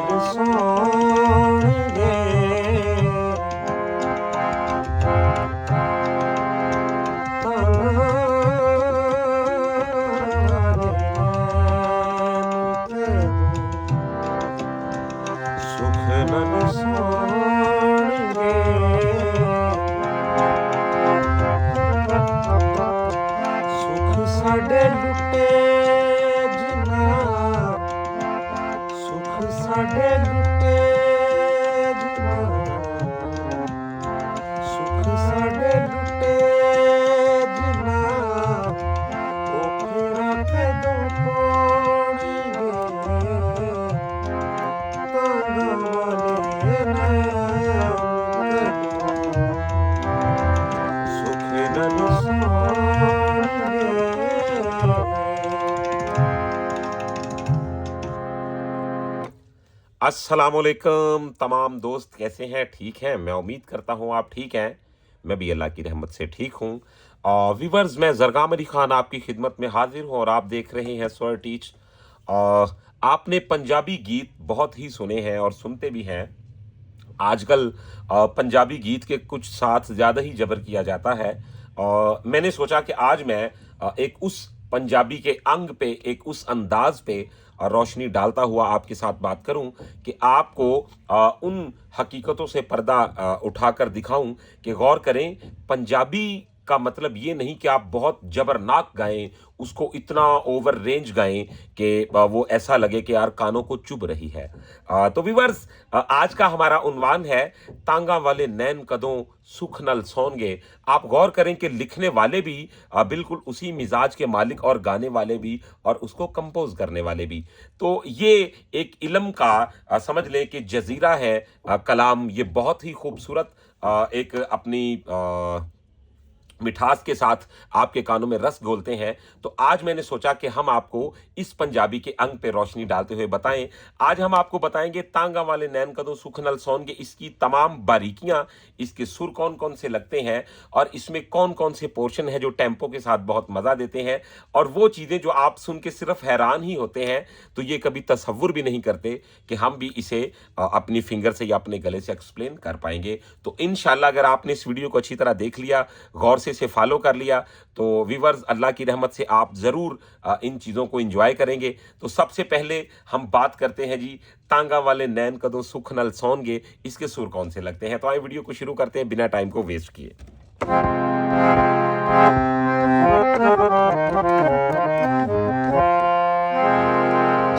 नल सोणिए सुख नल सोणिए सुख साडे लुटे जिना सुख साडे लुटे जिना सुख साडे लुटे जिना ओखे रख दो पौड़िए तांगा वाले नैन सुख नल सोणिए। अस्सलामुअलैकुम तमाम दोस्त, कैसे हैं? ठीक हैं? मैं उम्मीद करता हूँ आप ठीक हैं। मैं भी अल्लाह की रहमत से ठीक हूँ। व्यूवर्स, मैं जरगाम अली खान आपकी खिदमत में हाजिर हूँ और आप देख रहे हैं स्वर टीच। आपने पंजाबी गीत बहुत ही सुने हैं और सुनते भी हैं। आजकल पंजाबी गीत के कुछ साथ ज़्यादा ही जबर किया जाता है। मैंने सोचा कि आज मैं एक उस पंजाबी के अंग पे, एक उस अंदाज पे रोशनी डालता हुआ आपके साथ बात करूं कि आपको उन हकीकतों से पर्दा उठाकर दिखाऊं कि गौर करें, पंजाबी का मतलब ये नहीं कि आप बहुत जबरनाक गाएं, उसको इतना ओवर रेंज गाएं कि वो ऐसा लगे कि यार कानों को चुभ रही है। तो व्यूअर्स, आज का हमारा उन्वान है तांगा वाले नैन कदों सुख नल सोनगे। आप गौर करें कि लिखने वाले भी बिल्कुल उसी मिजाज के मालिक और गाने वाले भी और उसको कंपोज करने वाले भी। तो ये एक इल्म का समझ लें कि जजीरा है कलाम। ये बहुत ही खूबसूरत एक अपनी मिठास के साथ आपके कानों में रस घोलते हैं। तो आज मैंने सोचा कि हम आपको इस पंजाबी के अंग पे रोशनी डालते हुए बताएं। आज हम आपको बताएंगे तांगा वाले नैन कदों सुख नल सोनगे, इसकी तमाम बारीकियां, इसके सुर कौन कौन से लगते हैं और इसमें कौन कौन से पोर्शन है जो टेम्पो के साथ बहुत मजा देते हैं, और वो चीजें जो आप सुन के सिर्फ हैरान ही होते हैं, तो ये कभी तसव्वुर भी नहीं करते कि हम भी इसे अपनी फिंगर से या अपने गले से एक्सप्लेन कर पाएंगे। तो इंशाल्लाह अगर आपने इस वीडियो को अच्छी तरह देख लिया, गौर से इसे फॉलो कर लिया, तो व्यूवर्स अल्लाह की रहमत से आप जरूर इन चीजों को एंजॉय करेंगे। तो सबसे पहले हम बात करते हैं जी, तांगा वाले नैन कदों सुख नल सोनगे, इसके सुर कौन से लगते हैं। तो आइए वीडियो को शुरू करते हैं बिना टाइम को वेस्ट किए।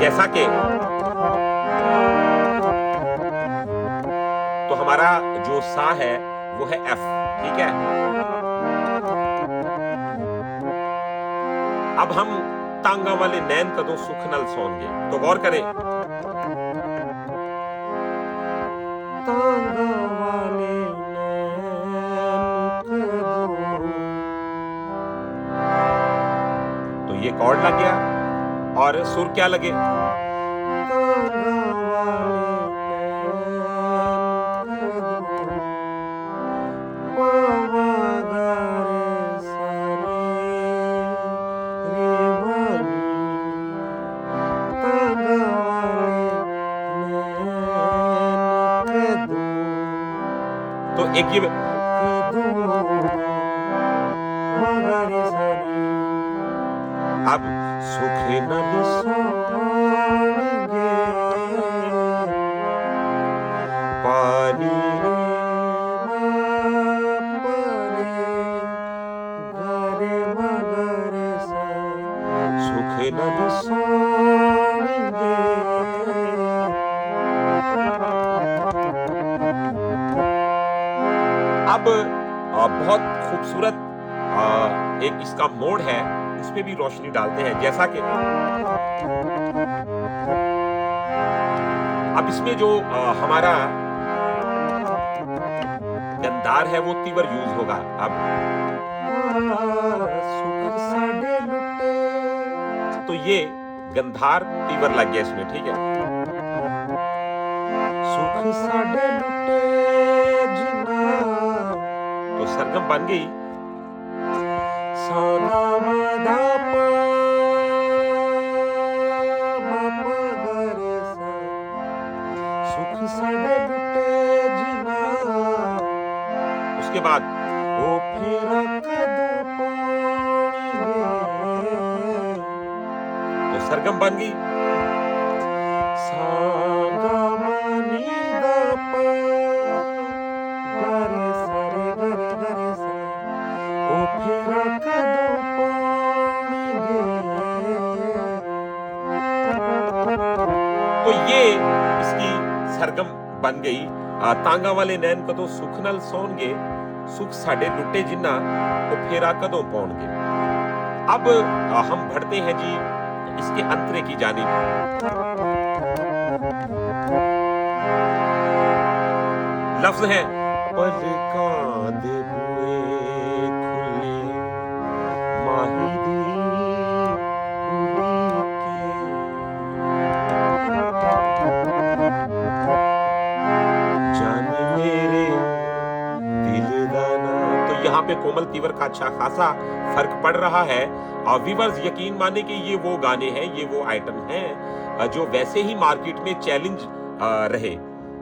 जैसा कि तो हमारा जो सा है वो है एफ, ठीक है। अब हम तांगा वाले नैन कदों सुख नल सोनगे, तो गौर करें, तांगा वाले नैन कदों, तो ये कॉर्ड लग गया और सुर क्या लगे, तांगा वाले तो एक ये अब सुख नल सोनगे पानी सुख नल सोनगे। अब बहुत खूबसूरत एक इसका मोड है, उस पे भी रोशनी डालते हैं। जैसा कि अब इसमें जो हमारा गंधार है वो तीवर यूज होगा। अब तो ये गंधार तीवर लग गया इसमें, ठीक है। सुख साडे लुटे जिना, तो सरगम बन गई सादा मदा पा मा पा गा रे सा। उसके बाद ओ फेरा कदों पानी गे, तो सरगम बन गई सा गा मा नी दा पा गा रे सा रे गा रे गा रे सा, ओ फेरा कदों पानी गे। तो ये इसकी सरगम बन गई। तांगा वाले नैन कदों सुख नल सौणगे, सुख साडे लुटे जिन्ना, तो फेरा कदों पाउणगे। अब हम बढ़ते हैं जी इसके अंतरे की जानिब। लफ्ज है पलकां दे बुए खुले माही दी यहाँ पे कोमल तीवर का अच्छा खासा फर्क पड़ रहा है। और व्यूअर्स यकीन माने कि ये वो गाने हैं, ये वो आइटम हैं जो वैसे ही मार्केट में चैलेंज रहे,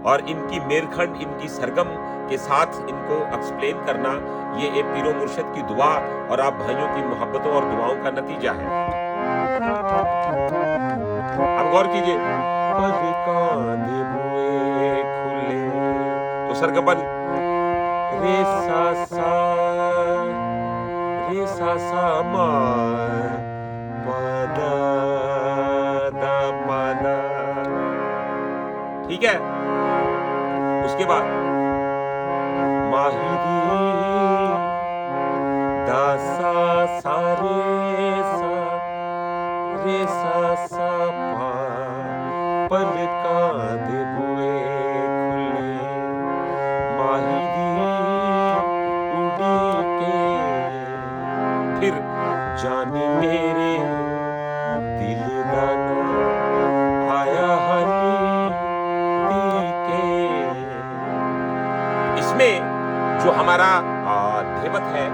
और इनकी मेरखंड, इनकी सरगम के साथ इनको एक्सप्लेन करना, ये एक पीरो मुर्शिद की दुआ और आप भाइयों की मोहब्बतों और दुआओं का नतीजा है। अब गौर कीजिए, तो सरगम बन रे सा सा मा पा दा दा पा दा, ठीक है। उसके बाद माही दी दा सा सा रे सा सा पा पलकां दे बुए खुले माही दी उड़ी के, फिर जाने मेरे दिल दा आया हनी के। इसमें जो हमारा धेवत है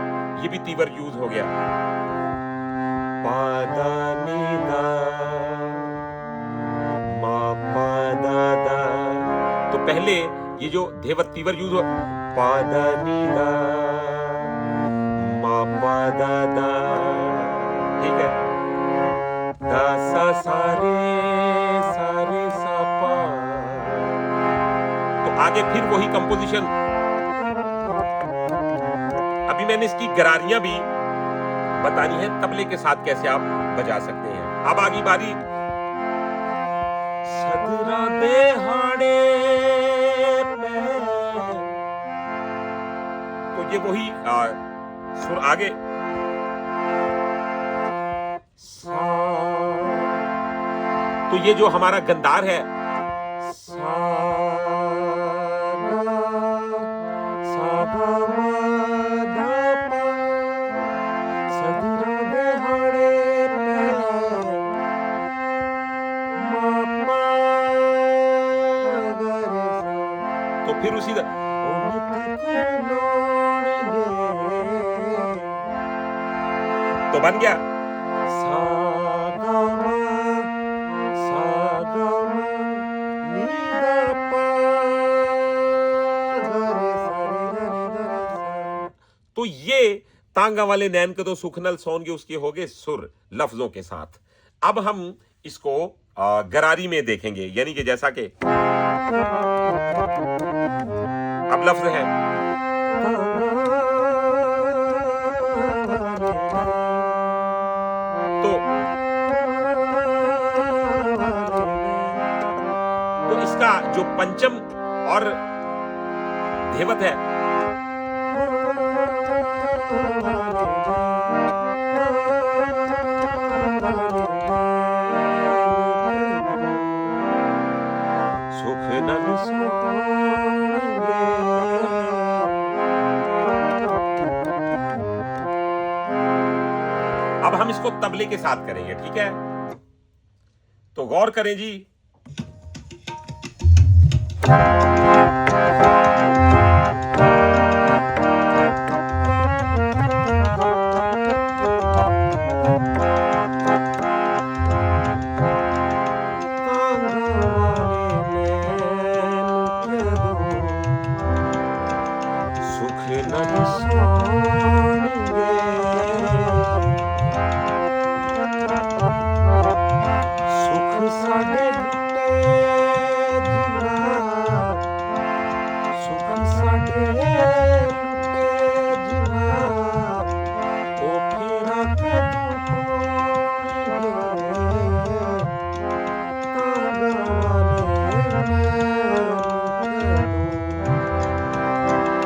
ये भी तीवर यूज हो गया। पादा नी दा मा पादा दा, तो पहले ये जो धेवत तीवर यूज हो पादा नी दा मा पादा दा, ठीक है। दा सा सारे सा पा, तो आगे फिर वही कंपोजिशन। अभी मैंने इसकी गरारियां भी बतानी है, तबले के साथ कैसे आप बजा सकते हैं। अब आगी बारी सदरा देहाड़े पे, तो ये वही सुर आगे सा, तो ये जो हमारा गंदार है सा गा मा दा पा, सदरा देहाड़े पे मा पा गा रे सा, तो फिर उसी तो बन गया सा गा मा नी दा पा गा रे सा रे गा रे सा। तो ये तांगा वाले नैन के तो सुखनल सौनगे उसके हो गए सुर लफ्जों के साथ। अब हम इसको गरारी में देखेंगे, यानी कि जैसा कि अब लफ्ज है तो इसका जो पंचम और धेवत है सुख नल सौंगे, अब हम इसको तबले के साथ करेंगे, ठीक है। तो गौर करें जी, सुख नहीं सोएंगे, सुख साडे लुटे जिन्ना, सुख साडे लुटे जिन्ना, ओ फेरा कदों पाउणगे, तारा वाले मैनूं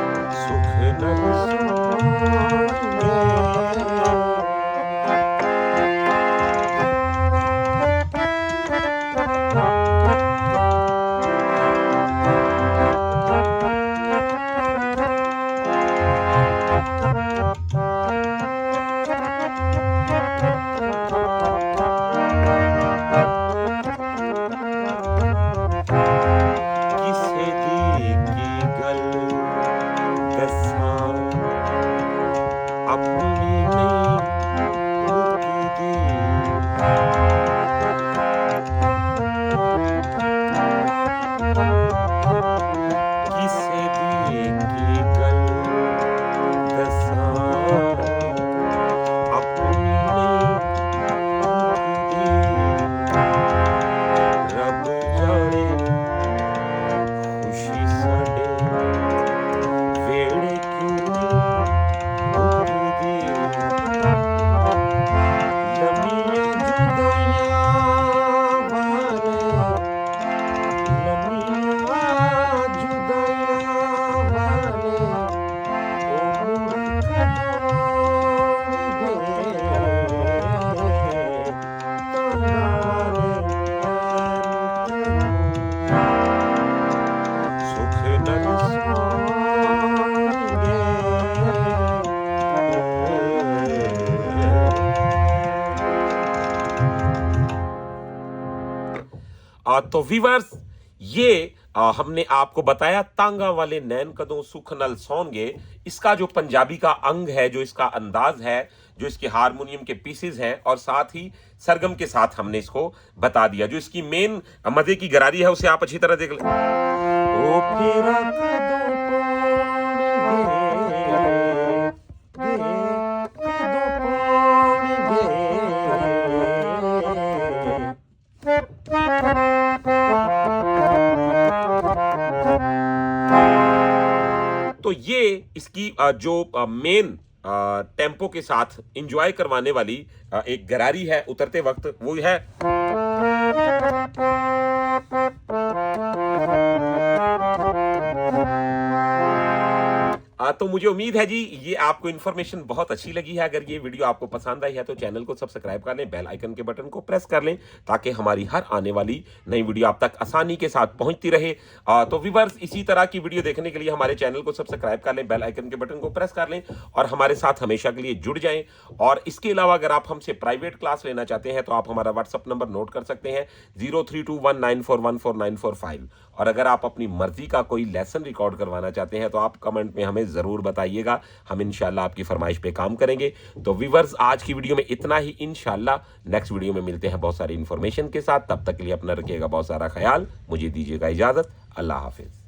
कदों सुख नहीं सोएंगे। किसे दी की गल दसां, अपनी नहीं मुकदी, किसे दी की गल दसां, अपनी नहीं मुकदी, रब जाने खुशी साडे वेड़े क्यों नहीं उठदी, लम्मियां जुदाइयां वाले, लम्मियां जुदाइयां वाले, ओ मुड़ कदों आउणगे, तारा वाले मैनूं सुख नहीं सोएंगे। तो व्यूअर्स, ये हमने आपको बताया तांगा वाले नैन कदों सुख नल सौंगे। इसका जो पंजाबी का अंग है, जो इसका अंदाज है, जो इसके हारमोनियम के पीसेस हैं, और साथ ही सरगम के साथ हमने इसको बता दिया। जो इसकी मेन मजे की गरारी है उसे आप अच्छी तरह देख लें। ओ फेरा कदों पाउणगे, कदों पाउणगे। तो ये इसकी जो मेन टेम्पो के साथ इंजॉय करवाने वाली एक गरारी है उतरते वक्त, वो है। तो मुझे उम्मीद है जी ये आपको इन्फॉर्मेशन बहुत अच्छी लगी है। अगर ये वीडियो आपको पसंद आई है तो चैनल को सब्सक्राइब कर लें, बेल आइकन के बटन को प्रेस कर लें, ताकि हमारी हर आने वाली नई वीडियो आप तक आसानी के साथ पहुंचती रहे। तो व्यूअर्स, इसी तरह की वीडियो देखने के लिए हमारे चैनल को सब्सक्राइब कर लें, बेल आइकन के बटन को प्रेस कर लें और हमारे साथ हमेशा के लिए जुड़ जाएं। और इसके अलावा अगर आप हमसे प्राइवेट क्लास लेना चाहते हैं तो आप हमारा व्हाट्सअप नंबर नोट कर सकते हैं 0321941445। और अगर आप अपनी मर्जी का कोई लेसन रिकॉर्ड करवाना चाहते हैं तो आप कमेंट में हमें जरूर बताइएगा, हम इंशाल्लाह आपकी फरमाइश पे काम करेंगे। तो व्यूअर्स, आज की वीडियो में इतना ही। इंशाल्लाह नेक्स्ट वीडियो में मिलते हैं बहुत सारी इंफॉर्मेशन के साथ। तब तक के लिए अपना रखिएगा बहुत सारा ख्याल। मुझे दीजिएगा इजाजत। अल्लाह हाफिज।